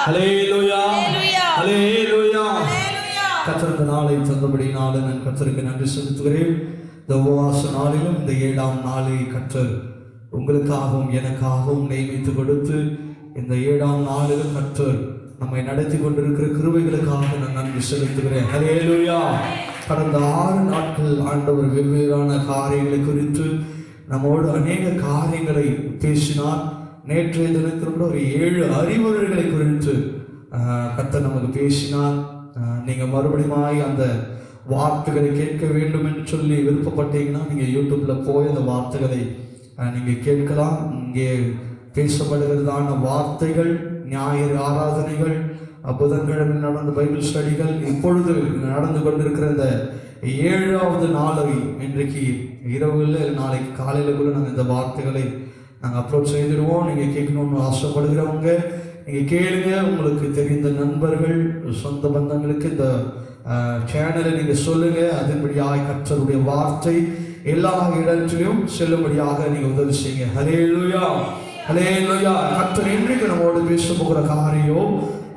ஹல்லேலூயா ஹல்லேலூயா. கர்த்தருக்கு நாளை தந்தபடி நாளை நான் கர்த்தருக்கு நன்றி செலுத்துகிறேன். இந்த உபவாச நாளிலும் இந்த 7ஆம் நாளை கர்த்தர் உங்களுக்காகவும் எனக்காகவும் நியமித்து கொடுத்து இந்த 7ஆம் நாளிலும் கர்த்தர் நம்மை நடத்தி கொண்டிருக்கிற கிருபைகளுக்காக நான் நன்றி செலுத்துகிறேன். ஹல்லேலூயா. கடந்த 6 நாட்கள் ஆண்டவர் வெவ்வேறான காரியங்களை குறித்து நம்மோடு அநேக காரியங்களை பேசினார். நேற்றைய தினத்திற்கு ஒரு 7 அறிவுரைகளை குறித்து கர்த்தர் நமக்கு பேசினார். நீங்கள் மறுபடியும் அந்த வார்த்தைகளை கேட்க வேண்டும் என்று சொல்லி விருப்பப்பட்டீங்கன்னா நீங்கள் யூடியூப்பில் போய் அந்த வார்த்தைகளை நீங்கள் கேட்கலாம். இங்கே பேசப்படுகிறதான வார்த்தைகள், ஞாயிறு ஆராதனைகள், புதன்கிழமை நடந்த பைபிள் ஸ்டடிகள், இப்பொழுது நடந்து கொண்டிருக்கிற இந்த 7ஆவது நாளை இன்றைக்கு இரவில் நாளைக்கு காலையில் கூட நாங்கள் இந்த வார்த்தைகளை நாங்கள் அப்லோட் செய்திடுவோம். நீங்கள் கேட்கணும்னு ஆசைப்படுகிறவங்க நீங்கள் கேளுங்க. உங்களுக்கு தெரிந்த நண்பர்கள், சொந்த பந்தங்களுக்கு இந்த சேனலை நீங்கள் சொல்லுங்கள். அதன்படியாக கர்த்தருடைய வார்த்தை எல்லா இடத்திலும் செல்லும்படியாக நீங்கள் உதவி செய்யுங்க. ஹல்லேலூயா ஹல்லேலூயா. கர்த்தர் இன்றைக்கு நம்மோடு பேச போகிற காரியம்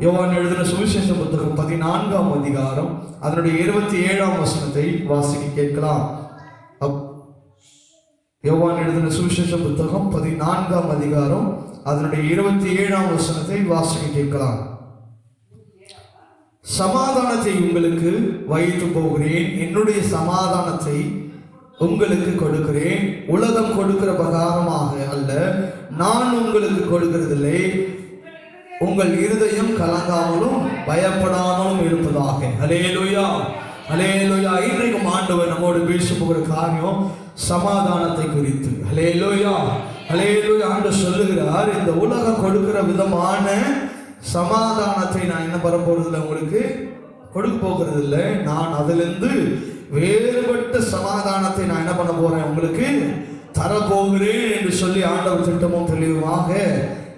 யோவான் எழுதின சுவிசேஷ புத்தகம் 14ஆம் அதிகாரம் அதனுடைய 27ஆம் வசனத்தை வாசிக்க கேட்கலாம். யோவான் எழுதின சுவிசேஷ புத்தகம் 14ஆம் அதிகாரம் அதனுடைய 27ஆம் வசனத்தை வாசிக்க கேட்கலாம். சமாதானத்தை உங்களுக்கு வைத்து போகிறேன், என்னுடைய சமாதானத்தை உங்களுக்கு கொடுக்கிறேன். உலகம் கொடுக்கிற பிரகாரமாக அல்ல, நான் உங்களுக்கு கொடுக்கிறதில்லை. உங்கள் இருதயம் கலங்காமலும் பயப்படாமலும் இருப்பதாக. ஹல்லேலூயா ஹல்லேலூயா. இன்றைக்கும் ஆண்டவர் நம்மோடு பேச போகிற காரியம் சமாதானத்தை குறித்து. ஹல்லேலூயா ஹல்லேலூயா. ஆண்டவர் சொல்லுகிறார், இந்த உலகம் கொடுக்கிற விதமான சமாதானத்தை நான் என்ன பண்ண போறதில்லை, உங்களுக்கு கொடுக்க போகிறது இல்லை. நான் அதிலிருந்து வேறுபட்ட சமாதானத்தை நான் என்ன பண்ண போறேன், உங்களுக்கு தரப்போகிறேன் என்று சொல்லி ஆண்டவர் திட்டமும் தெளிவாக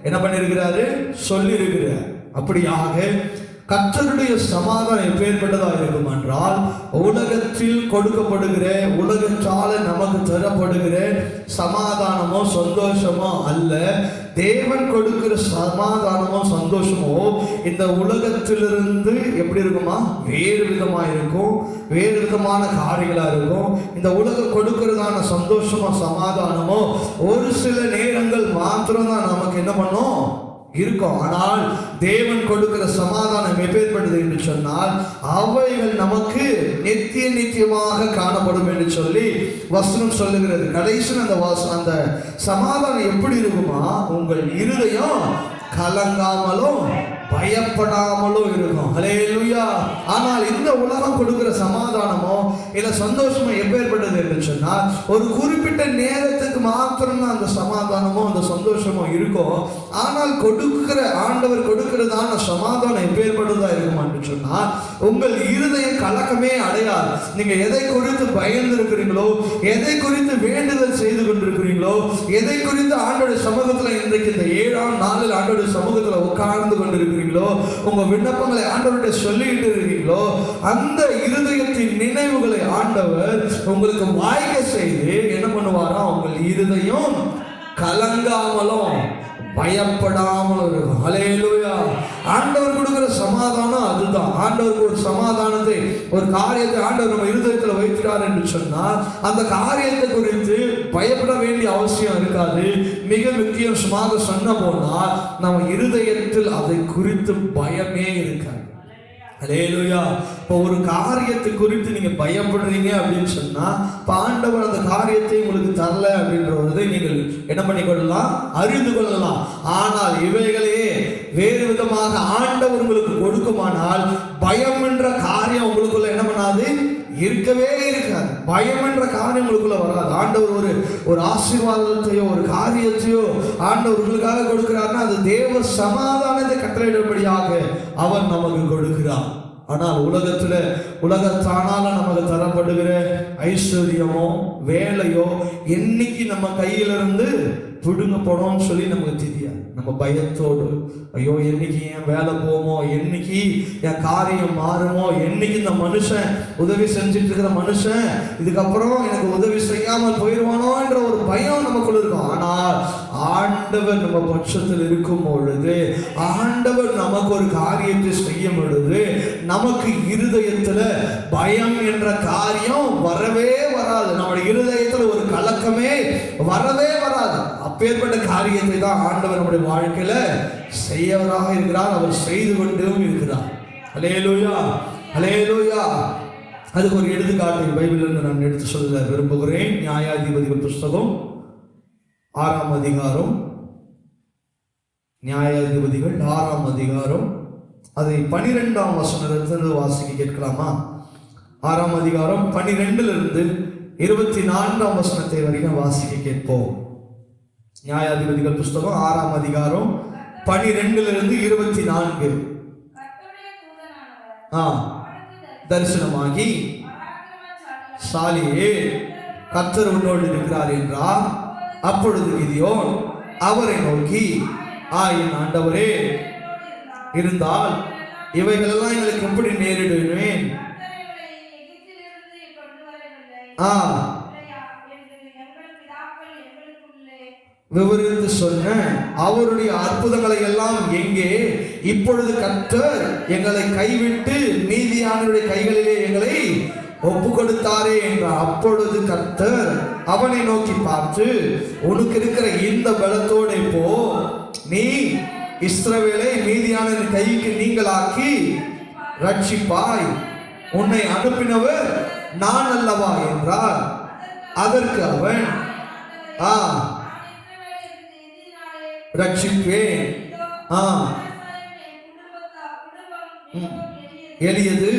என்ன பண்ணியிருக்கிறாரு, சொல்லி இருக்கிறார். அப்படியாக கர்த்தருடைய சமாதானம் எப்பேற்பட்டதாக இருக்கும் என்றால், உலகத்தில் கொடுக்கப்படுகிற, உலகத்தால் நமக்கு தரப்படுகிற சமாதானமோ சந்தோஷமோ அல்ல. தேவன் கொடுக்கிற சமாதானமோ சந்தோஷமோ இந்த உலகத்திலிருந்து எப்படி இருக்குமா, வேறு விதமா இருக்கும், வேறு விதமான காரியங்களா இருக்கும். இந்த உலகம் கொடுக்கிறதான சந்தோஷமோ சமாதானமோ ஒரு சில நேரங்கள் மாத்திரம்தான் நமக்கு என்ன பண்ணும், இருக்கும். ஆனால் தேவன் கொடுக்கிற சமாதானம் எப்பேற்பட்டது என்று சொன்னால், அவைகள் நமக்கு நித்தியமாக காணப்படும் என்று சொல்லி வசனம் சொல்லுகிறது. கடைசியில் அந்த சமாதானம் எப்படி இருக்குமா, உங்கள் இருதயம் கலங்காமலும் பயப்படாமலும் இருக்கும். ஹல்லேலூயா. ஆனால் இந்த உலகம் கொடுக்கிற சமாதானமோ இல்ல சந்தோஷமோ எப்பேற்பட்டது என்று சொன்னால், ஒரு குறிப்பிட்ட நேரத்துக்கு மாத்திரம்தான் அந்த சமாதானமோ அந்த சந்தோஷமோ இருக்கும். ஆனால் கொடுக்கிற ஆண்டவர் கொடுக்கிறதான சமாதானம் எப்பேற்பட்டதா இருக்கும் என்று சொன்னால், உங்கள் இருதயம் கலக்கமே அடையாது. நீங்க எதை குறித்து பயந்து இருக்கிறீங்களோ, எதை குறித்து வேண்டுதல் செய்து கொண்டிருக்கிறீங்களோ, எதை குறித்து ஆண்டோடைய சமூகத்தில் இன்றைக்கு இந்த 7ஆம் நாளில் ஆண்டோடைய சமூகத்தில் உட்கார்ந்து கொண்டிருக்கிறீங்களோ, உங்க விண்ணப்பங்களை ஆண்டவர்கிட்ட சொல்லிட்டு இருக்கீங்களோ, அந்த இருதயத்தின் நினைவுகளை ஆண்டவர் உங்களுக்கு வாய்க்க செய்து என்ன பண்ணுவாரா, உங்கள் இருதயம் கலங்காமலும் பயப்படாமலும் இருக்கும். ஹல்லேலூயா. ஆண்டவர் கொடுக்கிற சமாதானம் அதுதான். ஆண்டவருக்கு ஒரு சமாதானத்தை, ஒரு காரியத்தை ஆண்டவர் நம்ம இருதயத்தில் வைக்கிறார் என்று சொன்னால், அந்த காரியத்தை குறித்து பயப்பட வேண்டிய அவசியம் இருக்காது. மிக முக்கியமாக சொன்ன போனால், நம்ம இருதயத்தில் அதை குறித்து பயமே இருக்காது. ஹல்லேலூயா. இப்போ ஒரு காரியத்தை குறித்து நீங்க பயப்படுறீங்க அப்படின்னு சொன்னா, ஆண்டவர் அந்த காரியத்தை உங்களுக்கு தரல அப்படின்றதை நீங்கள் என்ன பண்ணிக்கொள்ளலாம், அறிந்து கொள்ளலாம். ஆனால் இவைகளே வேறு விதமாக ஆண்டவர் உங்களுக்கு கொடுக்குமானால், பயம் என்ற காரியம் உங்களுக்குள்ள என்ன பண்ணாது, இருக்கவே இருக்காது. பயம் என்ற காரியம் உங்களுக்குள்ள வராது. ஆண்டவர் ஒரு ஆசீர்வாதத்தையோ ஒரு காரியத்தையோ ஆண்டவர் உங்களுக்காக கொடுக்கிறார்னா, அது தேவ சமாதானத்தை கட்டளையிடும்படியாக அவர் நமக்கு கொடுக்கிறார். ஆனால் உலகத்தானால நமக்கு தரப்படுகிற ஐஸ்வர்யமோ வேலையோ என்னைக்கு நம்ம கையிலிருந்து பிடுங்கப்படும் சொல்லி நமக்கு தெரியாது. நம்ம பயத்தோடு, ஐயோ என்னைக்கு என் வேலை போமோ, என்னைக்கு என் காரியம் மாறுமோ, என்னைக்கு இந்த மனுஷன் உதவி செஞ்சுட்டு இருக்கிற மனுஷன் இதுக்கப்புறம் எனக்கு உதவி செய்யாமல் போயிடுவானோ என்ற ஒரு பயம் நமக்குள்ள இருக்கும். ஆனால் ஆண்டவர் நம்ம பட்சத்தில் இருக்கும் பொழுது, ஆண்டவர் நமக்கு ஒரு காரியத்தை செய்யும் பொழுது, நமக்கு இருதயத்துல பயம் என்ற காரியம் வரவே வராது. நம்முடைய இருதயத்துல ஒரு கலக்கமே வரவே வராது. அப்பேற்பட்ட காரியத்தை தான் ஆண்டவர் நம்முடைய வாழ்க்கையில செய்யவராக இருக்கிறார். அவர் செய்து கொண்டும் இருக்கிறார். அல்லேலூயா, அல்லேலூயா. அதுக்கு ஒரு எடுத்துக்காட்டு பைபிளிலிருந்து நான் எடுத்து சொல்ல விரும்புகிறேன். நியாயாதிபதிகள் புஸ்தகம் 6ஆம் அதிகாரம், நியாயாதிபதிகள் 6ஆம் அதிகாரம், அதை 12ஆம் வசனத்திலிருந்து வாசிக்க கேட்கலாமா? 6ஆம் அதிகாரம் 12லிருந்து 24ஆம் வசனத்தை வரைக்கும் வாசிக்க கேட்போம். நியாயாதிபதிகள் புஸ்தகம் 6ஆம் அதிகாரம் 12லிருந்து 24. தரிசனமாகி, சாலியே கர்த்தர் உன்னோடு இருக்கிறார் என்றார். அப்பொழுது கிதியோன் அவரை நோக்கி, என் ஆண்டவரே இருந்தால் இவைகளெல்லாம் எங்களுக்கு எப்படி நேரிடுவேன்? விவரித்து சொன்ன அவருடைய அற்புதங்களை எல்லாம் எங்கே? இப்பொழுது கர்த்தர் எங்களை கைவிட்டு மீதியானவருடைய கைகளிலே எங்களை ஒப்பு கொடுத்தாரே என்றார். அப்பொழுது கர்த்தர் அவனை நோக்கி பார்த்து, உனக்கு இருக்கிற இந்த பலத்தோட போ, நீ இஸ்ரவேலை மீதியான கைக்கு நீங்களாக்கி ரட்சிப்பாய், உன்னை அனுப்பினவர் நான் அல்லவா என்றார். அதற்கு அவன், ரட்சிப்பேன், எளியது,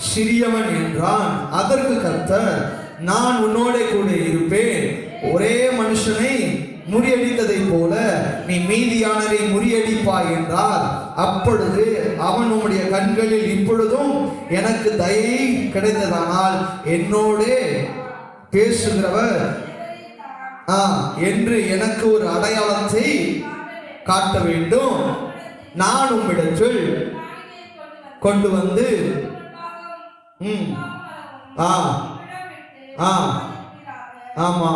சிறியவன் என்றான். அதற்கு கர்த்தர், நான் உன்னோட கூட இருப்பேன். ஒரே மனுஷனை முறியடித்ததை போல நீ மீதியானரை முறியடிப்பாய் என்றார். அப்பொழுது அவன், உம்முடைய கண்களில் இப்பொழுதும் எனக்கு தயை கிடைத்ததானால் என்னோடே பேசுகிறவர் என்று எனக்கு ஒரு அடையாளத்தை காட்ட வேண்டும். நான் உம்மிடத்தில் கொண்டு வந்து ஆமா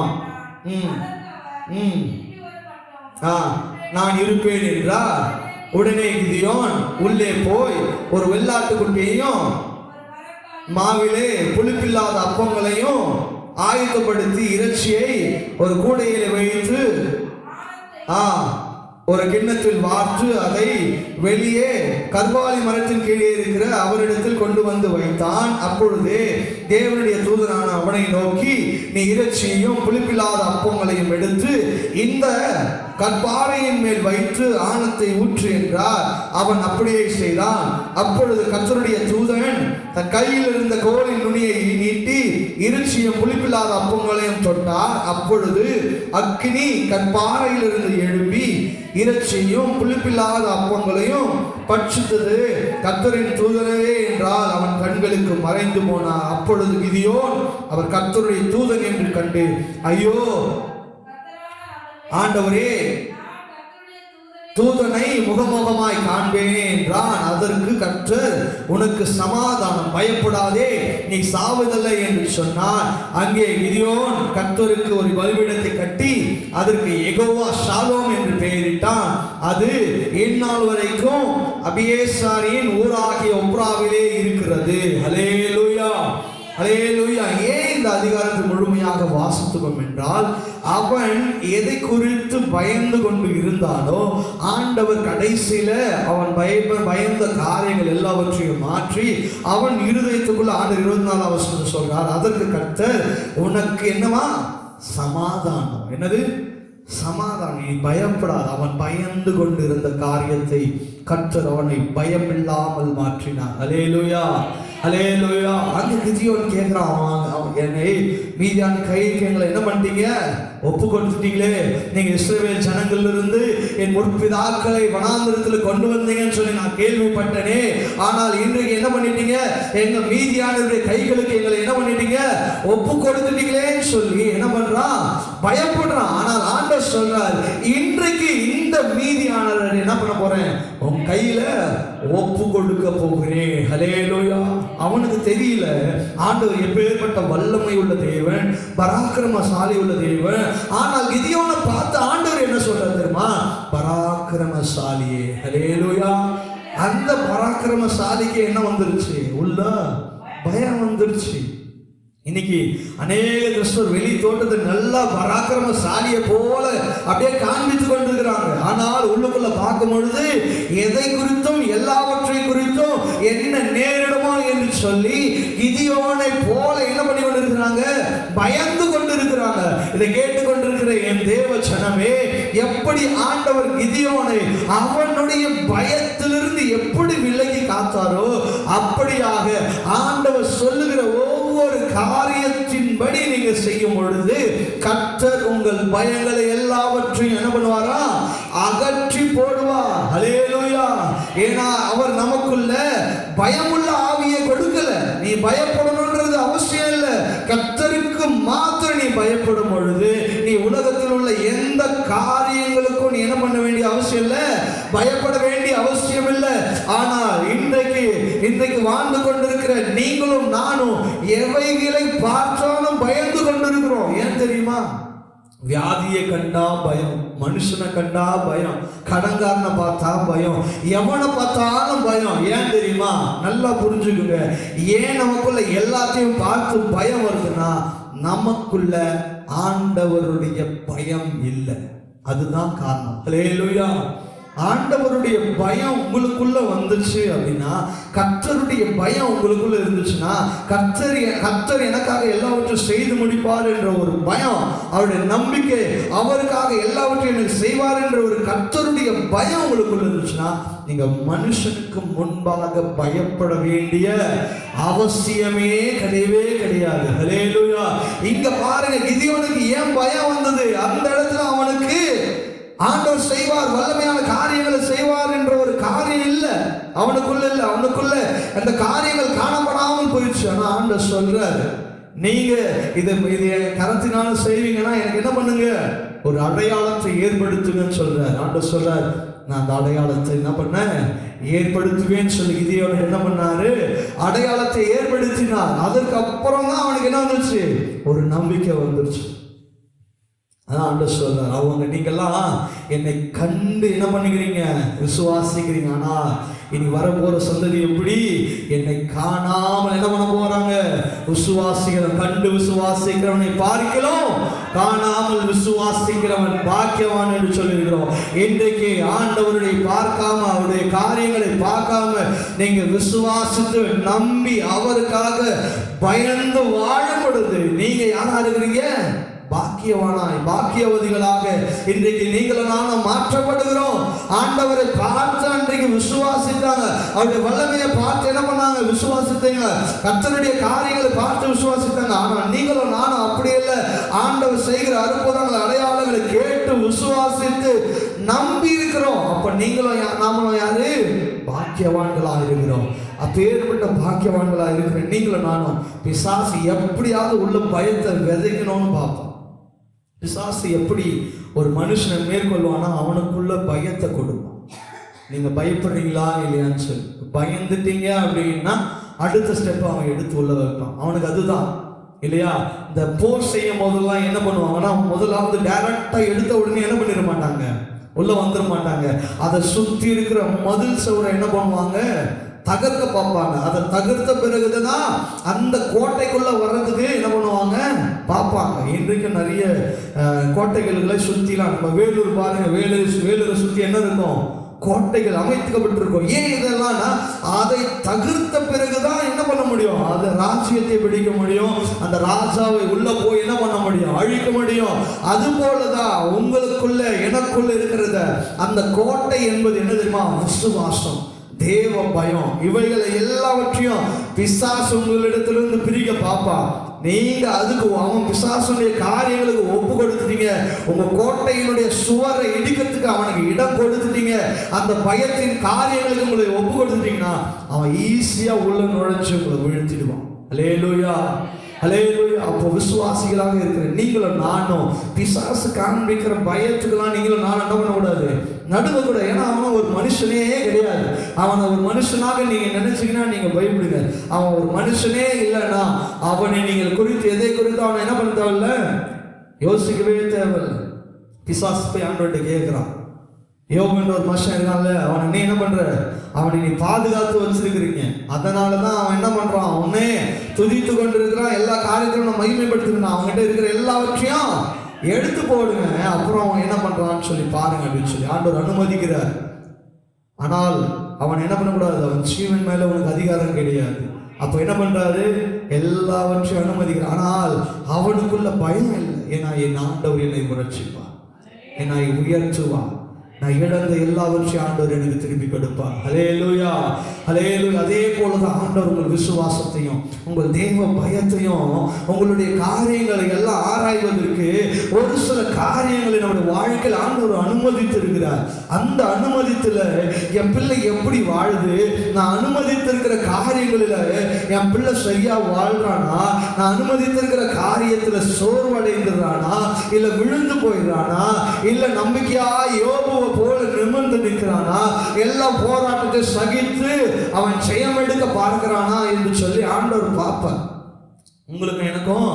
நான் இருப்பேன் என்றார். உடனே கிதியோன் உள்ளே போய் ஒரு வெள்ளாட்டுக்குட்டியையும் மாவிலே புளிப்பில்லாத அப்பங்களையும் ஆயத்தப்படுத்தி இறைச்சியை ஒரு கூடையில வைத்து ஒரு கிண்ணத்தில் வார்த்து அதை வெளியே கர்வாலி மரத்தின் கீழே இருக்கிற அவரிடத்தில் கொண்டு வந்து வைத்தான். அப்பொழுது தேவனுடைய தூதனான அவனை நோக்கி, நீ இறைச்சியையும் புளிப்பில்லாத அப்பங்களையும் எடுத்து இந்த கற்பாறையின் மேல் வைத்து ஆணத்தை ஊற்று என்றார். அவன் அப்படியே செய்தான். அப்பொழுது கர்த்தருடைய தூதன் தன் கையில் இருந்த கோலின் நுனியை நீட்டி இறைச்சியும் புளிப்பில்லாத அப்பங்களையும் தொட்டார். அப்பொழுது அக்கினி கற்பாறையில் இருந்து எழும்பி இறைச்சியும் புளிப்பில்லாத அப்பங்களையும் பட்சித்தது. கர்த்தரின் தூதனவே என்றால் அவன் கண்களுக்கு மறைந்து போனார். அப்பொழுது கிதியோன் அவர் கர்த்தருடைய தூதன் என்று கண்டு, ஐயோ ஆண்டவரே, தூதனை முகமுகமாய் காண்பேனே என்றான். அதற்கு கர்த்தர், உனக்கு சமாதானம், பயப்படாதே, நீ சாவதில்லை என்று சொன்னார். அங்கே கிதியோன் கர்த்தருக்கு ஒரு பலிபீடத்தை கட்டி அதற்கு யெகோவா ஷாலோம் என்று பெயரிட்டான். அது இந்நாள் வரைக்கும் அபியேசாரின் ஊராகிய ஒப்ராவிலே இருக்கிறது. ஹல்லேலூயா, ஹல்லேலூயா. ஏன் இந்த அதிகாரத்தை முழுமையாக வாசித்தோம் என்றால், அவன் எதை குறித்து பயந்து கொண்டு இருந்தாலோ ஆண்டவர் கடைசியில அவன் பயந்த காரியங்கள் எல்லாவற்றையும் மாற்றி அவன் இருதயத்துக்குள்ள ஆண்டவர் 24ஆம் வசனம் சொல்றார். அதற்கு கர்த்தர், உனக்கு என்னவா? சமாதானம். என்னது? சமாதானம். நீ பயப்படாத. அவன் பயந்து கொண்டு இருந்த காரியத்தை கர்த்தர் அவனை பயமில்லாமல் மாற்றினார். அல்லேலூயா, ஹல்லேலூயா. அங்க கிதியோன் கேட்கிறான், என்னை மீதியான கைக்கு எங்களை என்ன பண்ணிட்டீங்க, ஒப்பு கொடுத்துட்டீங்களே, நீங்க இஸ்ரவேல் ஜனங்கள்ல இருந்து என் முற்பிதாக்களை வனாந்திரத்தில் கொண்டு வந்தீங்கன்னு சொல்லி நான் கேள்விப்பட்டனே. ஆனால் இன்றைக்கு என்ன பண்ணிட்டீங்க, எங்க மீதியானவருடைய கைகளுக்கு எங்களை என்ன பண்ணிட்டீங்க, ஒப்பு கொடுத்துட்டீங்களேன்னு சொல்லி என்ன பண்றான், பயப்படுறான். ஆனால் ஆண்டவர் சொல்றார், இன்றைக்கு இந்த மீதியானவர் என்ன பண்ண போறேன், உன் கையில ஒப்பு கொடுக்க போகிறேன். ஹல்லேலூயா. அவனுக்கு தெரியல ஆண்டவர் எப்பேற்பட்ட வல்லமை உள்ள தேவன், பராக்கிரமசாலி உள்ள தேவன். ஆனால் கிதியோனை பார்த்து ஆண்டவர் என்ன சொல்றாரு தெரியுமா, பராக்கிரமசாலியே. ஹல்லேலூயா. அந்த பராக்கிரமசாலிக்கு என்ன வந்துருச்சு, உள்ள பயம் வந்துருச்சு. இன்னைக்கு அநேக கிறிஸ்தவர் வெளி தோட்டத்தை நல்லா பராக்கிரமசாலியை போல அப்படியே காண்பித்து கொண்டிருக்கிறாங்க. ஆனால் உள்ளுக்குள்ள பார்க்கும் பொழுது எதை குறித்தும் எல்லாவற்றை குறித்தும் என்ன நேரிடுமோ என்று சொல்லி கிதியோனை போல என்ன பண்ணி கொண்டிருக்கிறாங்க, பயந்து கொண்டிருக்கிறாங்க. இதை கேட்டுக்கொண்டிருக்கிற என் தேவ ஜனமே, எப்படி ஆண்டவர் கிதியோனை அவனுடைய பயத்திலிருந்து எப்படி விலகி காத்தாரோ அப்படியாக ஆண்டவர் சொல்லுகிற ஒவ்வொரு காரியத்தின்படி நீங்க செய்யும் பொழுது கர்த்தர் உங்கள் பயங்களை எல்லாவற்றையும் என்ன பண்ணுவாரா, அகற்றி போடுவார். ஹல்லேலூயா. ஏன்னா அவர் நமக்குள்ள பயமுள்ள ஆவியை கொடுக்கல. நீ பயப்படணும்ன்றது அவசியம் இல்லை. கர்த்தருக்கு மாத்திரம் நீ பயப்படும் பொழுது நீ உலகத்தில் உள்ள எந்த காரியங்களுக்கும் நீ என்ன பண்ண வேண்டிய அவசியம் இல்லை, பயப்பட வேண்டிய அவசியம் இல்லை. ஆனால் இன்றைக்கு வாழ்ந்து கொண்டிருக்கிற நீங்களும் நானும் எவைகளை பார்த்தாலும் பயந்து கொண்டிருக்கிறோம். ஏன் தெரியுமா, வியாதியை கண்டா பயம், மனுஷனை கண்டா பயம், கடன்காரனை பார்த்தா பயம், எவனை பார்த்தாலும் பயம். ஏன் தெரியுமா, நல்லா புரிஞ்சுக்குங்க. ஏன் நமக்குள்ள எல்லாத்தையும் பார்த்து பயம் வருதுன்னா, நமக்குள்ள ஆண்டவருடைய பயம் இல்லை. அதுதான் காரணம். ஹல்லேலூயா. ஆண்டவருடைய பயம் உங்களுக்குள்ள வந்துச்சு அப்படின்னா, கர்த்தருடைய பயம் உங்களுக்குள்ள இருந்துச்சுன்னா, கர்த்தர் எனக்காக எல்லாவற்றையும் செய்து முடிப்பார் என்ற ஒரு பயம், அவருடைய நம்பிக்கை, அவருக்காக எல்லாவற்றையும் எனக்கு செய்வார் என்ற ஒரு கர்த்தருடைய பயம் உங்களுக்குள்ள இருந்துச்சுன்னா, நீங்க மனுஷனுக்கு முன்பாக பயப்பட வேண்டிய அவசியமே கிடையவே கிடையாது. ஹல்லேலூயா. இங்க பாருங்க, கிதியோனுக்கு ஏன் பயம் வந்தது, அந்த இடத்துல அவனுக்கு ஆண்டவர் செய்வார், வல்லமையான காரியங்களை செய்வார் என்ற ஒரு காரியம் இல்லை அவனுக்குள்ள. இல்லை அவனுக்குள்ள அந்த காரியங்கள் காணப்படாமல் போயிடுச்சு. ஆனா ஆண்டவர் சொல்றாரு, நீங்க இது கரத்தினாலும் செய்வீங்கன்னா எனக்கு என்ன பண்ணுங்க, ஒரு அடையாளத்தை ஏற்படுத்துங்கன்னு சொல்றாரு. ஆண்டவர் சொல்றாரு, நான் அந்த அடையாளத்தை என்ன பண்ண ஏற்படுத்துவேன்னு சொல்லி கிதியோன் என்ன பண்ணாரு, அடையாளத்தை ஏற்படுத்தினார். அதற்கு அப்புறம் தான் அவனுக்கு என்ன வந்துருச்சு, ஒரு நம்பிக்கை வந்துருச்சு. அதான் ஆண்டவர் சொல்றார், அவங்க நீங்கெல்லாம் என்னை கண்டு என்ன பண்ணிக்கிறீங்க, விசுவாசிக்கிறீங்க. ஆனா இனி வரப்போற சந்ததி எப்படி என்னை காணாமல் என்ன பண்ண போறாங்க, விசுவாசிக்கிறவன். கண்டு விசுவாசிக்கிறவனை பார்க்கலாம், காணாமல் விசுவாசிக்கிறவன் பாக்கியவான் என்று சொல்லியிருக்கிறோம். இன்றைக்கு ஆண்டவருடைய பார்க்காம, அவருடைய காரியங்களை பார்க்காம நீங்க விசுவாசித்து நம்பி அவருக்காக பயந்து வாழும் பொழுது நீங்க யாரா இருக்கிறீங்க, பாக்கியவானாய் பாக்கியவதிகளாக இன்றைக்கு நீங்களும் நானும் மாற்றப்படுகிறோம். ஆண்டவரை பார்த்து அன்றைக்கு விசுவாசித்தாங்க, அவருடைய வல்லமையை பார்த்து என்ன பண்ணாங்க, விசுவாசித்தாங்க. கர்த்தருடைய காரியங்களை பார்த்து விசுவாசித்தாங்க. ஆனால் நீங்களும் நானும் அப்படி இல்லை. ஆண்டவர் செய்கிற அற்புதங்கள் அடையாளங்களை கேட்டு விசுவாசித்து நம்பி இருக்கிறோம். அப்ப நீங்களும் நாமளும் யாரு, பாக்கியவான்களாக இருக்கிறோம். அப்பேற்பட்ட பாக்கியவான்களாக இருக்கிற நீங்களும் நானும் பிசாசு எப்படியாவது உள்ள பயத்தை விதைக்கணும்னு பார்ப்போம். பிசாசு எப்படி ஒரு மனுஷனை மேற்கொள்வானா, அவனுக்குள்ள பயத்தை கொடுப்பான். நீங்க பயப்படுறீங்களா இல்லையான்னு சொல்லி பயந்துட்டீங்க அப்படின்னா அடுத்த ஸ்டெப் அவன் எடுத்து உள்ள வைப்பான். அவனுக்கு அதுதான் இல்லையா. இந்த போர் செய்யும் போதெல்லாம் என்ன பண்ணுவாங்கன்னா, முதலாவது டைரக்டா எடுத்த உடனே என்ன பண்ணிட மாட்டாங்க, உள்ள வந்துட மாட்டாங்க. அதை சுத்தி இருக்கிற மதில் சுவரை என்ன பண்ணுவாங்க, தகர்க்க பார்ப்பாங்க. அதை தகர்த்த பிறகுதான் அந்த கோட்டைக்குள்ள வர்றதுக்கு என்ன பண்ணுவாங்க, பார்ப்பாங்க. இன்றைக்கு நிறைய கோட்டைகளை சுத்திலாம், நம்ம வேலூர் பாருங்க, வேலூரை சுத்தி என்ன இருக்கும், கோட்டைகள் அமைக்கப்பட்டிருக்கும். ஏன் இதெல்லாம், அதை தகர்த்த பிறகுதான் என்ன பண்ண முடியும், அது ராஜ்யத்தை பிடிக்க முடியும், அந்த ராஜாவை உள்ள போய் என்ன பண்ண முடியும், அழிக்க முடியும். அது போலதான் உங்களுக்குள்ள எனக்குள்ள இருக்கிறத அந்த கோட்டை என்பது என்ன தெரியுமா, விசுவாசம். தேவ பயம், இவைகளை எல்லாவற்றையும் பிசாசு உங்களிடத்திலிருந்து பிரிக்க பார்ப்பான். நீங்க அதுக்கு அவன் பிசாசுடைய காரியங்களுக்கு ஒப்பு கொடுத்துட்டீங்க, உங்க கோட்டையினுடைய சுவரை இடிக்கிறதுக்கு அவனுக்கு இடம் கொடுத்துட்டீங்க, அந்த பயத்தின் காரியங்களுக்கு உங்களை ஒப்பு கொடுத்துட்டீங்கன்னா அவன் ஈஸியா உள்ள நுழைச்சு உங்களை வீழ்த்திடுவான். அல்லேலூயா, அல்லேலூயா. அப்போ விசுவாசிகளாக இருக்கிற நீங்களும் நானும் பிசாசு காண்பிக்கிற பயத்துக்கெல்லாம் நீங்களும் நானும் என்ன பண்ணக்கூடாது, நடுவ கூட. ஏன்னா அவன் ஒரு மனுஷனே கிடையாது. அவனை ஒரு மனுஷனாக நீங்க நினைச்சீங்கன்னா நீங்க பயப்படுங்க. அவன் ஒரு மனுஷனே இல்லைன்னா அவனை நீங்கள் குறித்து எதை குறித்து அவனை என்ன பண்ண தேவையில்ல, யோசிக்கவே தேவையில்லை. பிசாசு போய் ஆண்டவர்கிட்ட கேட்கிறான், யோபுன்ற ஒரு மனுஷன் இருக்கான்ல, அவனை நீ என்ன பண்ற, அவனை நீ பாதுகாத்து வச்சிருக்கிறீங்க, அதனாலதான் அவன் என்ன பண்றான், அவனே துதித்து கொண்டு இருக்கிறான், எல்லா காரியத்திலும் மகிமைப்படுத்திருக்கான், அவங்ககிட்ட இருக்கிற எல்லாவற்றையும் எடுத்து போடுங்க, அப்புறம் அவன் என்ன பண்றான்னு சொல்லி பாருங்க அப்படின்னு சொல்லி ஆண்டவர் அனுமதிக்கிறார். ஆனால் அவன் என்ன பண்ணக்கூடாது, அவன் ஜீவன் மேல உனக்கு அதிகாரம் கிடையாது. அப்ப என்ன பண்றாரு, எல்லாவற்றையும் அனுமதிக்கிறார். ஆனால் அவனுக்குள்ள பயம் இல்லை. ஏன்னா என் ஆண்டவர் என்னை முரட்சிப்பான், என்னை உயர்த்துவான், நான் இழந்த எல்லாவற்றையும் ஆண்டவர் எனக்கு திருப்பி கொடுப்பார். ஹல்லேலூயா, ஹல்லேலூயா. அதே போலதான் ஆண்டவர் உங்கள் விசுவாசத்தையும் உங்கள் தேவ பயத்தையும் உங்களுடைய காரியங்களை எல்லாம் ஆராய்வதற்கு ஒரு சில காரியங்களை நம்முடைய வாழ்க்கையில் ஆண்டவர் அனுமதித்திருக்கிறார். அந்த அனுமதித்துல என் பிள்ளை எப்படி வாழுது, நான் அனுமதித்திருக்கிற காரியங்களில் என் பிள்ளை சரியா வாழ்றானா, நான் அனுமதித்திருக்கிற காரியத்துல சோர்வடைந்துறானா, இல்ல விழுந்து போயிடுறானா, இல்ல நம்பிக்கையா யோபுவை போல நிமிர்ந்து நிற்கிறானா, எல்லா போராட்டத்தை சகித்து அவன் ஜெயம் எடுக்க பார்க்கிறானா என்று சொல்லி ஆண்டவர் பார்ப்பார். உங்களுக்கு எனக்கும்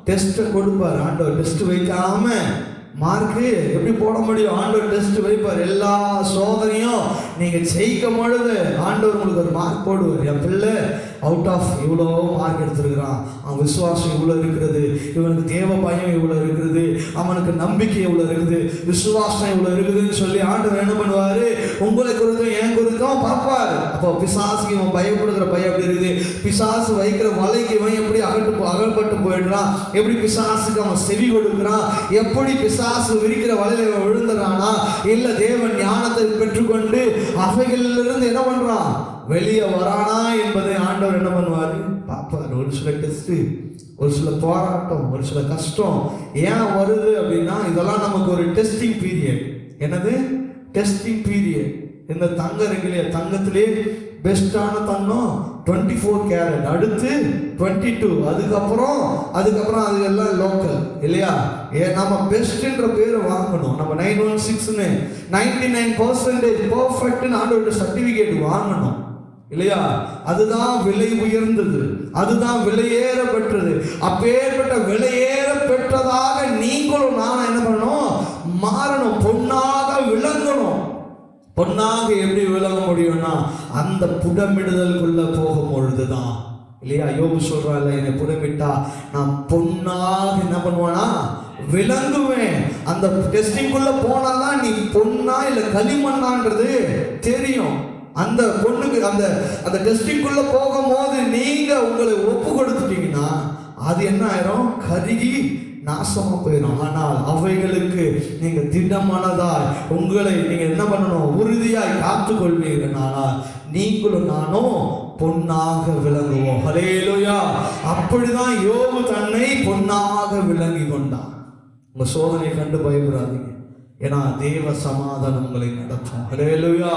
டெஸ்ட் கொடுப்பார். ஆண்டவர் டெஸ்ட் வைக்காம மார்க்கு எப்படி போட முடியும், ஆண்டவர் டெஸ்ட் வைப்பார். எல்லா சோதனையும் நீங்க ஜெயிக்கும் பொழுது ஆண்டவர் உங்களுக்கு ஒரு மார்க் போடுவார். என் பிள்ளை அவுட் ஆஃப் இவ்வளோ மார்க் எடுத்திருக்கிறான், அவன் விசுவாசம் இவ்வளோ இருக்கிறது, இவனுக்கு தேவ பயம் இவ்வளோ இருக்கிறது, அவனுக்கு நம்பிக்கை இவ்வளோ இருக்குது, விசுவாசம் இவ்வளோ இருக்குதுன்னு சொல்லி ஆண்டவர் என்ன பண்ணுவாரு, உங்களை குறித்தும் என் குறித்தும் பார்ப்பார். அப்போ பிசாசுக்கு இவன் பயப்படுகிற பயம் எப்படி இருக்குது, பிசாசு வைக்கிற வலைக்கு இவன் எப்படி அகப்பட்டு போயிடுறான், எப்படி பிசாசுக்கு அவன் செவி கொடுக்கிறான், எப்படி பிசாசு விரிக்கிற வலையில இவன் விழுந்துறானா, இல்ல தேவன் ஞானத்தை பெற்றுக்கொண்டு அவைகளிலிருந்து என்ன பண்றான், வெளியே வரானா என்பதை ஆண்டவர் என்ன பண்ணுவாரு, பார்ப்பார். ஒரு சில டெஸ்ட், ஒரு சில போராட்டம், ஒரு சில கஷ்டம் ஏன் வருது அப்படின்னா இதெல்லாம் நமக்கு ஒரு டெஸ்டிங் பீரியட். என்னது டெஸ்டிங் பீரியட். இந்த தங்கம் இருக்கு இல்லையா, தங்கத்திலே பெஸ்டான தங்கம் 24 கேரட், அடுத்து 22, அதுக்கப்புறம் அது எல்லாம் லோக்கல் இல்லையா. நம்ம பெஸ்ட்ன்ற பேரை வாங்கணும். நம்ம 916 99% பர்ஃபெக்ட்னு ஆண்டோட சர்டிபிகேட் வாங்கணும் இல்லையா. அதுதான் விலை உயர்ந்தது, அதுதான் விலையேற பெற்றது. அப்பேற்பட்ட விலையேற பெற்றதாக நீங்களும் நான் என்ன பண்ணணும், மாறணும், பொன்னாக விளங்கணும். பொன்னாக எப்படி விளங்க முடியும்னா அந்த புடமிடுதலுக்குள்ள போகும் பொழுதுதான் இல்லையா. யோபு சொல்றாள், என்னை புடமிட்டா நான் பொன்னாக என்ன பண்ணுவானா விளங்குவேன். அந்த டெஸ்டிங்குள்ள போனாதான் நீ பொன்னா இல்ல களிமண்ணான்றது தெரியும். அந்த பொண்ணுக்கு அந்த டெஸ்டிங்குள்ள போகும்போது நீங்க உங்களை ஒப்பு கொடுத்துட்டீங்கன்னா அது என்ன ஆயிரும், கருகி நாசமா போயிடும். ஆனால் அவைகளுக்கு நீங்க திடமானதாய் உங்களை நீங்க என்ன பண்ணணும், உறுதியாய் காத்து கொள்வீர்கள். நீங்களும் நானும் பொன்னாக விளங்குவோம். ஹல்லேலூயா. அப்படிதான் யோபு தன்னை பொன்னாக விளங்கி கொண்டான். உங்க சோதனை கண்டு பயப்படாதீங்க, ஏன்னா தேவ சமாதானம் உங்களை நடத்தும். ஹல்லேலூயா.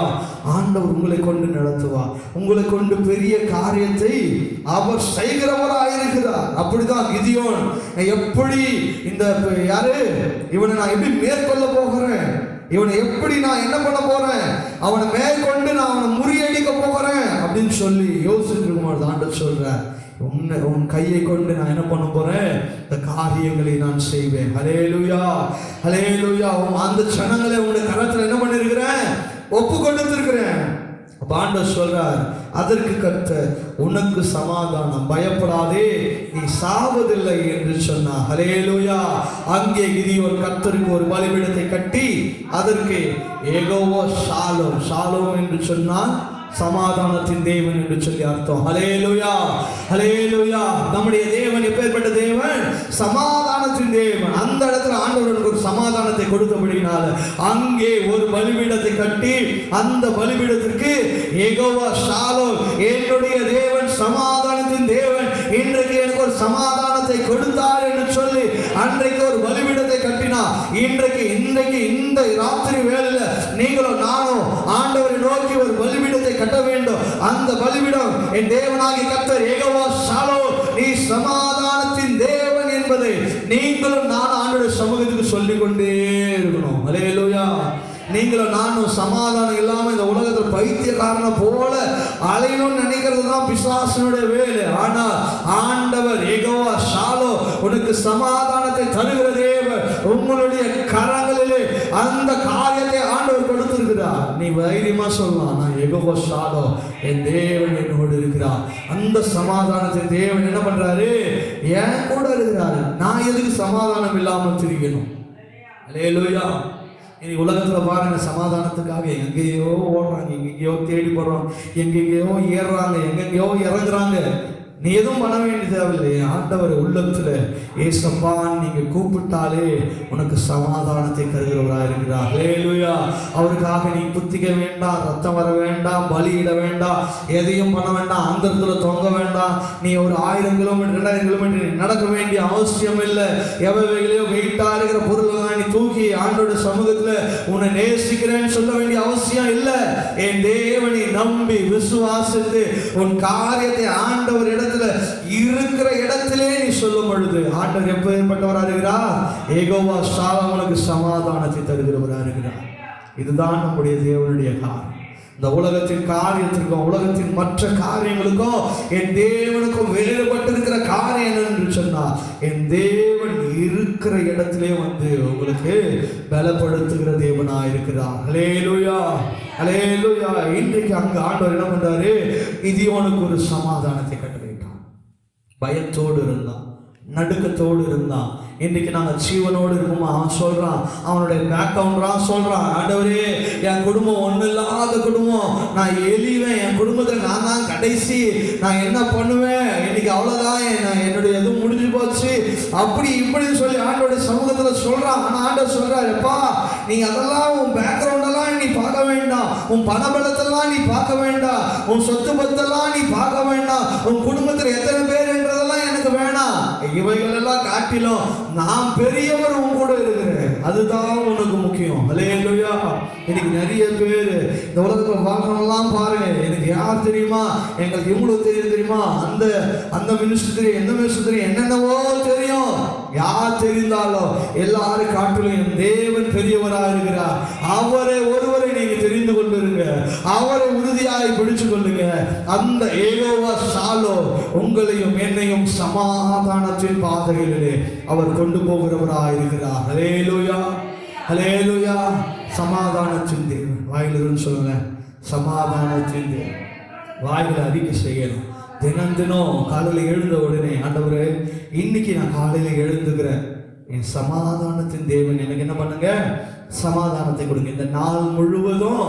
ஆண்டவர் உங்களை கொண்டு நடத்துவார். உங்களை கொண்டு பெரிய காரியத்தை அவர் செய்கிறவராயிருக்கிறார். அப்படிதான் கிதியோன், எப்படி இந்த யாரு இவனை நான் எப்படி மேற்கொள்ள போகிறேன், இவனை எப்படி நான் என்ன பண்ண போறேன், அவனை மேற்கொண்டு நான் அவனை முறியடிக்க போகிறேன் அப்படின்னு சொல்லி யோசிச்சுட்டு இருக்கும்போது ஆண்டவர் சொல்றார், உன் கையை கொண்டு நான் என்ன பண்ண போறேன், இந்த காரியங்களை நான் செய்வேன். ஹல்லேலூயா, ஹல்லேலூயா. அந்த சனங்களை உங்களுடைய கரத்துல என்ன பண்ணிருக்கிறேன், ஒப்பு கொடுத்திருக்கிறேன். ஆண்டவர் சொல்றார், அதற்கு கர்த்தர் உனக்கு சமாதானம், பயப்படாதே, நீ சாவதில்லை என்று சொன்னார். ஹல்லேலூயா. அங்கே கிதியோன் கர்த்தருக்கு ஒரு பலிபீடத்தை கட்டி அதற்கு யெகோவா ஷாலோம், ஷாலோம் என்று சொன்னால் சமாதானத்தின் தேவன் என்று சொல்லி அர்த்தம். ஹல்லேலூயா, ஹல்லேலூயா. நம்முடைய தேவன் எப்பேற்பட்ட தேவன்? சமாதானத்தின் தேவன். அந்த இடத்துல ஆண்டவருக்கு ஒரு சமாதானத்தை கொடுத்தபடினால அங்கே ஒரு பலிபீடத்தை கட்டி அந்த பலிபீடத்திற்கு யெகோவா ஷாலோம், என்னுடைய தேவன் சமாதானத்தின் தேவன், இன்றைக்கு எனக்கு ஒரு சமாதானத்தை கொடுத்தார் என்று சொல்லி அன்றைக்கு ஒரு பலிபீடத்தை கட்டினா, இன்றைக்கு இந்த ராத்திரி வேளையில நீங்களும் நானும் ஆண்டவரை நோக்கி ஒரு பலிபீடத்தை கட்ட வேண்டும். அந்த பலிபீடம் என் தேவனாகிய கர்த்தர் யெகோவா ஷாலோம், நீ சமாதானத்தின் தேவன் என்பதை நீங்களும் நானும் ஆண்டவருடைய சமூகத்துக்கு சொல்லிக் கொண்டே இருக்கணும். ஹல்லேலூயா. நீங்களும் நானும் சமாதானம் இல்லாம இந்த உலகத்தில் பைத்தியக்காரனை போல அலையணும்னு நினைக்கிறது தான் பிசாசனுடைய வேலை. ஆனால் ஆண்டவர் யெகோவா ஷாலோம் உனக்கு சமாதானத்தை தருகிற தேவன். உங்களுடைய கரங்களிலே அந்த காரியத்தை ஆண்டவர் கொடுத்திருக்கிறார். நீ தைரியமா சொல்லலாம், நான் யெகோவா ஷாலோம், என் தேவன் என்னோடு இருக்கிறார். அந்த சமாதானத்தை தேவன் என்ன பண்றாரு? என் கூட இருக்கிறாரு. நான் எதுக்கு சமாதானம் இல்லாமல் திரிக்கணும்? ஹல்லேலூயா. இனி உலகத்துல பாருங்க, சமாதானத்துக்காக எங்கேயோ ஓடுறாங்க, எங்கெங்கேயோ தேடி போடுறாங்க, எங்கெங்கேயோ ஏறுறாங்க, எங்கெங்கேயோ இறங்குறாங்க. நீ எதுவும் பண்ண வேண்டிய தேவையில்லை. ஆண்டவர் உள்ளத்துல ஏசப்பா நீங்க கூப்பிட்டாலே உனக்கு சமாதானத்தை தருகிறவராக இருக்கிறார். ஹல்லேலூயா. அவருக்காக நீ புத்திக்க வேண்டாம், ரத்தம் வர வேண்டாம், பலியிட வேண்டாம், எதையும் பண்ண வேண்டாம், அந்தரத்துல தொங்க வேண்டாம். நீ ஒரு 1000 கிலோமீட்டர் 2000 கிலோமீட்டர் நடக்க வேண்டிய அவசியம் இல்லை. எவைகளையோ வெயிட்டா இருக்கிற பொருள்களை நீ தூக்கி ஆண்டோட சமூகத்துல உன்னை நேசிக்கிறேன்னு சொல்ல வேண்டிய அவசியம் இல்லை. என் தேவனை நம்பி விசுவாசித்து உன் காரியத்தை ஆண்டவர் இருக்கிற இடத்திலே நீ சொல்லும் பொழுது ஆண்டவர் எப்பேற்பட்டவராக இருக்கிறார்? யெகோவா ஷாலோம் உனக்கு சமாதானத்தை தருகிறவராக இருக்கிறார். இதுதான் நம்முடைய தேவனுடைய காரியம். இந்த உலகத்தின் காரியத்திற்கும் உலகத்தின் மற்ற காரியங்களுக்கும் என் தேவனுக்கும் வேறுபட்டிருக்கிற காரியம் என்று சொன்னார், என் தேவன் இருக்கிற இடத்திலே வந்து உங்களுக்கு பலப்படுத்துகிற தேவனா இருக்கிறார். ஹல்லேலூயா, ஹல்லேலூயா. இன்றைக்கு அங்க ஆண்டவர் என்ன பண்றாரு? கிதியோனுக்கு ஒரு சமாதானத்தை கட்டளையிட்டார். பயத்தோடு இருந்தான், நடுக்கத்தோடு இருந்தான். இன்னைக்கு நாங்கள் ஜீவனோடு இருக்குமா? அவன் சொல்றான், அவனுடைய பேக்ரவுண்ட் சொல்றான், ஆண்டவரே என் குடும்பம் ஒன்றும் இல்லாத குடும்பம், நான் எலிவேன், என் குடும்பத்தில் நான் தான் கடைசி, நான் என்ன பண்ணுவேன், இன்னைக்கு அவ்வளோதான், என்னுடைய எதுவும் முடிஞ்சு போச்சு, அப்படி இப்படி சொல்லி ஆண்டோடைய சமூகத்தில் சொல்றான். ஆனால் ஆண்டவர் சொல்றாரு, எப்பா நீ அதெல்லாம் உன் பேக்ரவுண்டெல்லாம் நீ பார்க்க வேண்டாம், உன் பணபலத்தெல்லாம் நீ பார்க்க வேண்டாம், உன் சொத்து பத்தெல்லாம் நீ பார்க்க வேண்டாம், உன் குடும்பத்தில் எத்தனை பேர் என்றதெல்லாம் எனக்கு வேணாம். இவைகள் எல்லாம் காட்டிலும் நான் பெரியவர் உன் கூட இருக்கிறேன், அதுதான் உனக்கு முக்கியம். ஹல்லேலூயா. இன்னைக்கு நிறைய பேர் இந்த உலகத்தில் பார்க்கறவங்கலாம் பாருங்க, எனக்கு யார் தெரியுமா, எங்களுக்கு இவ்வளவு தெரியுமா, அந்த மினிஸ்டர் தெரியும், எந்த மினிஸ்டர் தெரியும், என்னென்னவோ தெரியும். யார் தெரிந்தாலும் எல்லாரும் காட்டிலும் என் தேவன் பெரியவராக இருக்கிறார். அவரை ஒருவரை நீங்க தெரிந்து கொள்ளுங்க, அவரை உறுதியாய் பிடிச்சு கொள்ளுங்க. அந்த யெகோவா ஷாலோம் உங்களையும் என்னையும் சமாதானத்தின் பாதைகளிலே அவர் கொண்டு போகிறவராக இருக்கிறார். ஹல்லேலூயா, ஹல்லேலூயா. சமாதானத்தின் தேவன். வாயிலிருந்து சொல்லுங்க, சமாதானத்தின் தேவன். வாயில அறிக்கை செய்யணும். தினம் காலையில் எழுந்த உடனே, ஆண்டவரே இன்னைக்கு நான் காலையில் எழுந்துக்கிறேன், என் சமாதானத்தின் தேவன் எனக்கு என்ன பண்ணுங்க? சமாதானத்தை கொடுங்க. இந்த நாள் முழுவதும்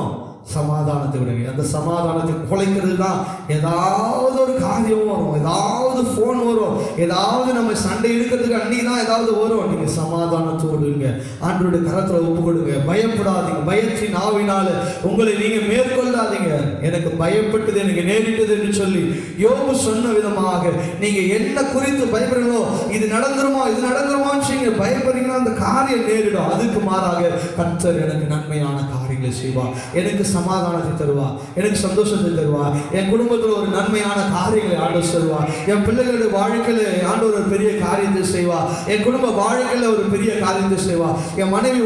சமாதானத்தை கொடுங்க. அந்த சமாதானத்தை குலைக்கிறது தான் ஏதாவது ஒரு காரியம் வரும், ஏதாவது ஃபோன் வரும், ஏதாவது நம்ம சண்டை எடுக்கிறதுக்கு அன்னைக்கு தான் ஏதாவது வரும். நீங்க சமாதானத்தோடு இருங்க, ஆண்டவருடைய கரத்துல ஒப்பு கொடுங்க. பயப்படாதீங்க, பயத்தின் ஆவினால உங்களை நீங்க மேற்கொள்ளாதீங்க. எனக்கு பயப்பட்டது, எனக்கு நேரிட்டது என்று சொல்லி யோபு சொன்ன விதமாக நீங்க என்ன குறித்து பயப்படுறீங்களோ, இது நடந்துருமா இது நடந்துருமான்னு நீங்க பயப்படுறீங்கன்னா அந்த காரியம் நேரிடும். அதுக்கு மாறாக கர்த்தர் எனக்கு நன்மையான காரியங்களை செய்வார், எனக்கு சமாதானத்தை தருவார், எனக்கு சந்தோஷத்தை தருவார், என் குடும்பத்தில் ஒரு நன்மையான காரியங்களை ஆண்டவர் செய்வார், என் பிள்ளைகளுடைய வாழ்க்கையில ஆண்டவர் ஒரு பெரிய காரியத்தை செய்வார், என் குடும்ப வாழ்க்கையில ஒரு பெரிய காரியத்தை செய்வார், என் மனைவி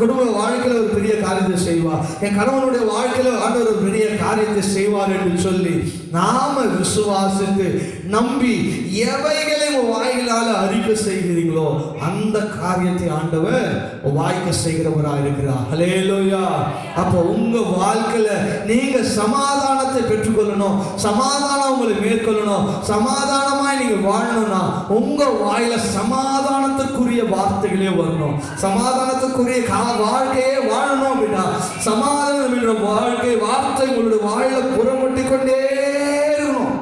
குடும்ப வாழ்க்கையில ஒரு பெரிய காரியத்தை செய்வார், என் கணவனுடைய வாழ்க்கையில ஆண்டவர் ஒரு பெரிய காரியத்தை செய்வார் என்று சொல்லி நாம விசுவாசித்து நம்பி எவைகளை வாய்களால அறிக்கை செய்கிறீங்களோ அந்த காரியத்தை ஆண்டவர் வாய்க்க செய்கிறவராக இருக்கிறார். ஹல்லேலூயா. அப்போ உங்க வாழ்க்கையில நீங்க சமாதானத்தை பெற்றுக்கொள்ளணும், சமாதானம் உங்களை மேற்கொள்ளணும், சமாதானமாய் நீங்க வாழணும்னா உங்க வாயில சமாதானத்துக்குரிய வார்த்தைகளே வரணும். சமாதானத்துக்குரிய வாழ்க்கையே வாழணும் அப்படின்னா சமாதானம் என்ற வார்த்தை உங்களுடைய வாயில புறமுடியும் ஓடிக்கொண்டே இருக்கணும்.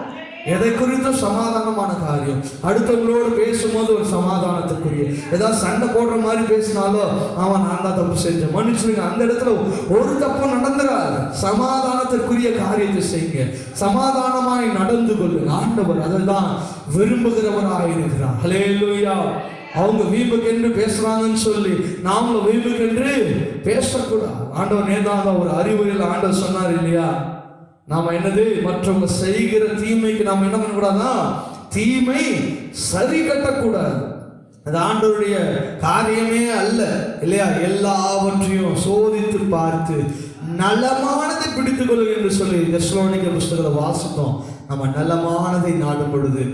எதை குறித்த சமாதானமான காரியம், அடுத்தவங்களோடு பேசும்போது ஒரு சமாதானத்துக்குரிய, ஏதாவது சண்டை போடுற மாதிரி பேசினாலும் அவன் நான் தான் தப்பு செஞ்சேன் மன்னிச்சுங்க, அந்த இடத்துல ஒரு தப்பு நடந்துடாது. சமாதானத்திற்குரிய காரியத்தை செய்யுங்க, சமாதானமாய் நடந்து கொள்ளுங்க. ஆண்டவர் அதைதான் விரும்புகிறவராயிருக்கிறார். ஹல்லேலூயா. அவங்க வீம்புக்கென்று பேசுறாங்கன்னு சொல்லி நாமளும் வீம்புக்கென்று பேசக்கூடாது. ஆண்டவர் நேதான் ஒரு அறிவுரையில் ஆண்டவர் சொன்னார் இல்லையா, நாம என்னது மற்றவங்க செய்கிற தீமைக்கு நாம என்ன பண்ணக்கூடாதா, தீமை சரி கட்டக்கூடாது. அது ஆண்டவருடைய காரியமே அல்ல இல்லையா. எல்லாவற்றையும் சோதித்து பார்த்து நலமானதை பிடித்துக் கொள்ளுங்க என்று சொல்லி தெசலோனிக்கேயர் புஸ்தகத்தை வாசித்தோம். நம்ம நலமானதை நாடும் பொழுது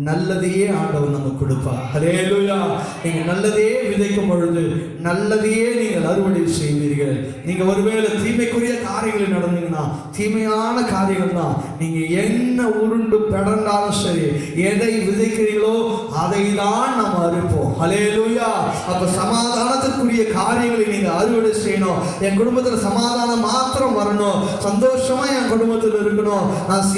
நல்லதையே ஆண்டவர் நமக்கு கொடுப்பார். ஹல்லேலூயா. நீங்க நல்லதையே விதைக்கும் பொழுது நல்லதையே நீங்கள் அறுவடை செய்வீர்கள். நீங்க ஒருவேளை தீமைக்குரிய காரியங்கள் நடந்தீங்கன்னா, தீமையான காரியங்கள் தான், நீங்க என்ன உருண்டு பிறந்தாலும் சரி, எதை விதைக்கிறீங்களோ அதை தான் நாம் அறுப்போம். ஹல்லேலூயா. அப்ப சமாதானத்திற்குரிய காரியங்களை நீங்க அறுவடை செய்யணும். என் குடும்பத்துல சமாதானம் மாத்திரம் வரணும், சந்தோஷமா என் குடும்பத்தில் இருக்கணும்,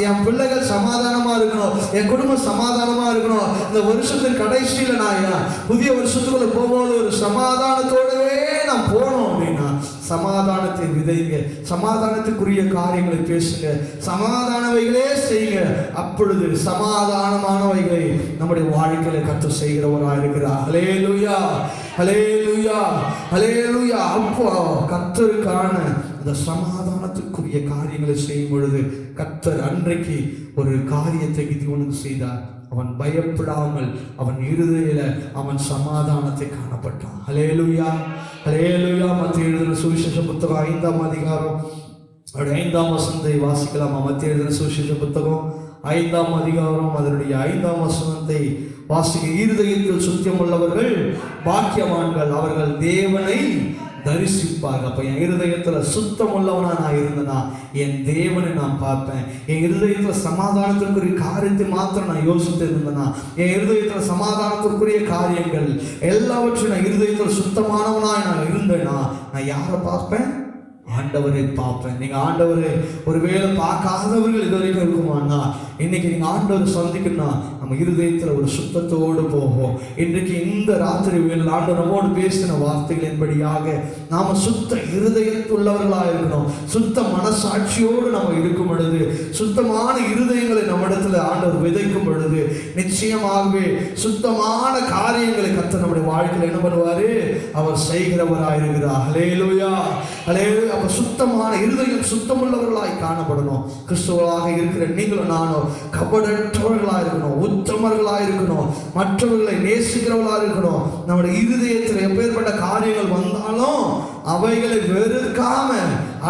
என் பிள்ளைகள் சமாதானமா இருக்கணும், என் குடும்பம் சமாதானமா இருக்கணும். இந்த வருஷத்தின் கடைசியில நான் புதிய வருஷத்துக்குள்ள போகும்போது ஒரு சமாதானத்தோடவே நான் போனோம் அப்படின்னா, சமாதானத்தை விதைங்க, சமாதானத்துக்குரிய காரியங்களை பேசுங்க, சமாதானவைகளே செய்யுங்க. அப்பொழுது சமாதானமானவைகளை நம்முடைய வாழ்க்கையில கர்த்தர் செய்கிறவராக இருக்கிறார். ஹல்லேலூயா, ஹல்லேலூயா, ஹல்லேலூயா. அப்போ கர்த்தருக்கான அந்த சமாதானத்துக்குரிய காரியங்களை செய்யும் பொழுது கர்த்தர் அன்றைக்கு ஒரு காரியத்தை கிதியோனுக்கு செய்தார். அவன் பயப்படாமல் அவன் இருதயில அவன் சமாதானத்தை காணப்பட்டான். ஹல்லேலூயா, ஹல்லேலூயா. மத்தேயு எழுதின சுவிசேஷ புத்தகம் 5ஆம் அதிகாரம் 5ஆம் வசனத்தை வாசிக்கலாம். மத்தேயு எழுதின சுவிசேஷ புத்தகம் 5ஆம் அதிகாரம் அதனுடைய 5ஆம் வசனத்தை வாசிக்க. இருதயத்தில் சுத்தம் உள்ளவர்கள் பாக்கியவான்கள், அவர்கள் தேவனை தரிசிப்பாங்க. அப்ப என் இருதயத்துல சுத்தம் உள்ளவனா நான் இருந்தேனா என் தேவனை நான் பார்ப்பேன். என் இருதயத்துல சமாதானத்திற்குரிய காரியத்தை மாத்திரம் நான் யோசித்து இருந்தேனா, என் இருதயத்துல சமாதானத்திற்குரிய காரியங்கள் எல்லாவற்றையும் நான் இருதயத்துல சுத்தமானவனாய் நான் இருந்தேனா, நான் யாரை பார்ப்பேன்? ஆண்டவரை பார்ப்பேன். நீங்க ஆண்டவரை ஒருவேளை பார்க்காதவர்கள் இது வரைக்கும் இருக்குமானா, இன்னைக்கு நீங்க ஆண்டவர் சந்திக்கணும், நம்ம இருதயத்துல ஒரு சுத்தத்தோடு போகும். இன்றைக்கு இந்த ராத்திரி வேளை ஆண்டவர் நம்மோடு பேசின வார்த்தைகளின்படியாக நாம சுத்த இருதயத்துள்ளவர்களாக இருக்கணும். சுத்த மனசாட்சியோடு நம்ம இருக்கும் பொழுது, சுத்தமான இருதயங்களை நம்மிடத்துல ஆண்டவர் விதைக்கும் பொழுது, நிச்சயமாகவே சுத்தமான காரியங்களை கர்த்தர் நம்முடைய வாழ்க்கையில் என்ன பண்ணுவாரு? அவர் செய்கிறவராக இருக்கிறார். ஹல்லேலூயா, ஹல்லேலூயா. அப்ப சுத்தமான இருதயம் சுத்தமுள்ளவர்களாய் காணப்படணும். கிறிஸ்துவர்களாக இருக்கிற நீங்களும் நானும் கபடற்றவர்களாக இருக்கணும், உத்தமர்களாக இருக்கணும், மற்றவர்களை நேசிக்கிறவர்களாக இருக்கணும். நம்முடைய இருதயத்தில் எப்பேற்பட்ட காரியங்கள் வந்தாலும் அவைகளை வெறுக்காம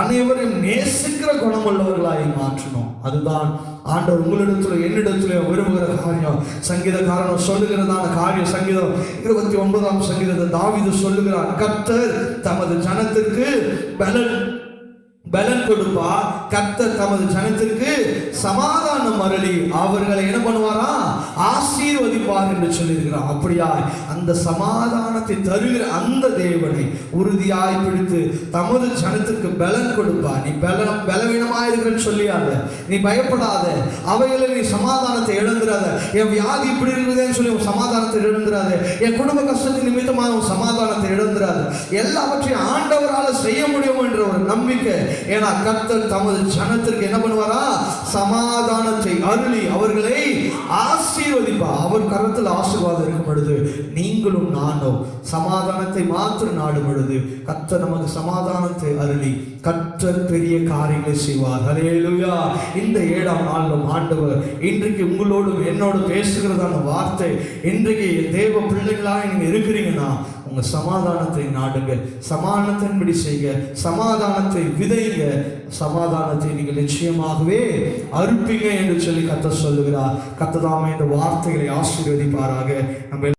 அனைவரையும் நேசிக்கிற குணமுள்ளவர்களாய் மாற்றணும். அதுதான் ஆண்டவர் உங்களிடத்துல என்னிடத்துல விரும்புகிற காரியம். சங்கீதக்காரன் சொல்லுகிறதான காரியம், சங்கீதம் 29ஆம் சங்கீதத்தை தாவீது சொல்லுகிறார், கர்த்தர் தமது ஜனத்திற்கு பலன் கொடுப்பார், கர்த்தர் தமது ஜனத்திற்கு சமாதானம் அருளி அவர்களை என்ன பண்ணுவாரா? ஆசீர்வதிப்பார் என்று சொல்லியிருக்கிறார். அப்படியா அந்த சமாதானத்தை தருகிற அந்த தேவனை உறுதியாய் பிடித்து தமது ஜனத்திற்கு பலன் கொடுப்பார். நீ பலவீனமாயிருக்கிறன்னு சொல்லியாத, நீ பயப்படாத, அவைகளை நீ சமாதானத்தை இழந்துடாத. என் வியாதி இப்படி இருக்குதுன்னு சொல்லி சமாதானத்தை இழந்துடாத, என் குடும்ப கஷ்டத்தின் நிமித்தமாக சமாதானத்தை இழந்துடாத. எல்லாவற்றையும் ஆண்டவரால் செய்ய முடியும் என்ற ஒரு நம்பிக்கை. ஏன்னா கர்த்தர் தமது ஜனத்திற்கு என்ன பண்ணுவாரா? சமாதானத்தை அருளி அவர்களை ஆசீர்வதிப்பார். அவர் கரத்தில் ஆசீர்வாதம் இருக்கும் பொழுது நீங்களும் நானும் சமாதானத்தை மாத்திரம் நாடும் பொழுது கர்த்தர் நமக்கு சமாதானத்தை அருளி கர்த்தர் பெரிய காரியங்களை செய்வார். ஹல்லேலூயா. இந்த 7ஆம் நாளிலும் ஆண்டவர் இன்றைக்கு உங்களோடும் என்னோடு பேசுகிறதான வார்த்தை, இன்றைக்கு தேவ பிள்ளைகளாக நீங்க இருக்கிறீங்கன்னா உங்க சமாதானத்தை நாடுங்க, சமாதானத்தின்படி செய்க, சமாதானத்தை விதைங்க, சமாதானத்தை நீங்கள் நிச்சயமாகவே அறுப்பீங்க என்று சொல்லி கர்த்தர் சொல்லுகிறார். கர்த்தர் தாமே இந்த வார்த்தைகளை ஆசீர்வதிப்பாராக. நம்ம